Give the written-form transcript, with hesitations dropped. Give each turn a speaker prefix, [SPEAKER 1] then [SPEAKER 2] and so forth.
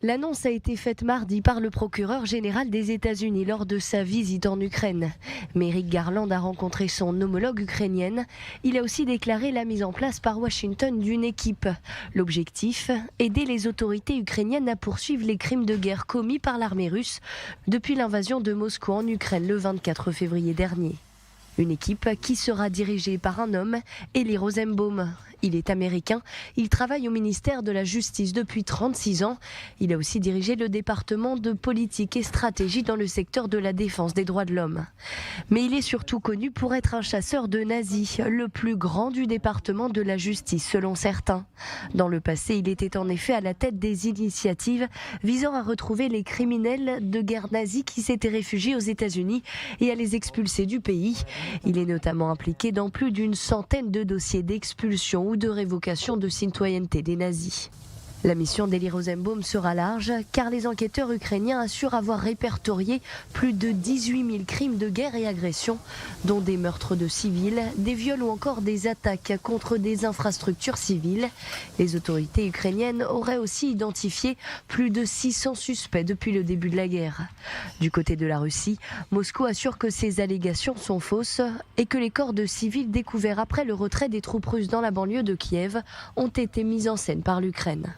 [SPEAKER 1] L'annonce a été faite mardi par le procureur général des États-Unis lors de sa visite en Ukraine. Merrick Garland a rencontré son homologue ukrainienne. Il a aussi déclaré la mise en place par Washington d'une équipe. L'objectif, aider les autorités ukrainiennes à poursuivre les crimes de guerre commis par l'armée russe depuis l'invasion de Moscou en Ukraine le 24 février dernier. Une équipe qui sera dirigée par un homme, Eli Rosenbaum. Il est américain, il travaille au ministère de la Justice depuis 36 ans. Il a aussi dirigé le département de politique et stratégie dans le secteur de la défense des droits de l'homme. Mais il est surtout connu pour être un chasseur de nazis, le plus grand du département de la justice selon certains. Dans le passé, il était en effet à la tête des initiatives visant à retrouver les criminels de guerre nazis qui s'étaient réfugiés aux États-Unis et à les expulser du pays. Il est notamment impliqué dans plus d'une centaine de dossiers d'expulsion ou de révocation de citoyenneté des nazis. La mission d'Eli Rosenbaum sera large car les enquêteurs ukrainiens assurent avoir répertorié plus de 18 000 crimes de guerre et agressions, dont des meurtres de civils, des viols ou encore des attaques contre des infrastructures civiles. Les autorités ukrainiennes auraient aussi identifié plus de 600 suspects depuis le début de la guerre. Du côté de la Russie, Moscou assure que ces allégations sont fausses et que les corps de civils découverts après le retrait des troupes russes dans la banlieue de Kiev ont été mis en scène par l'Ukraine.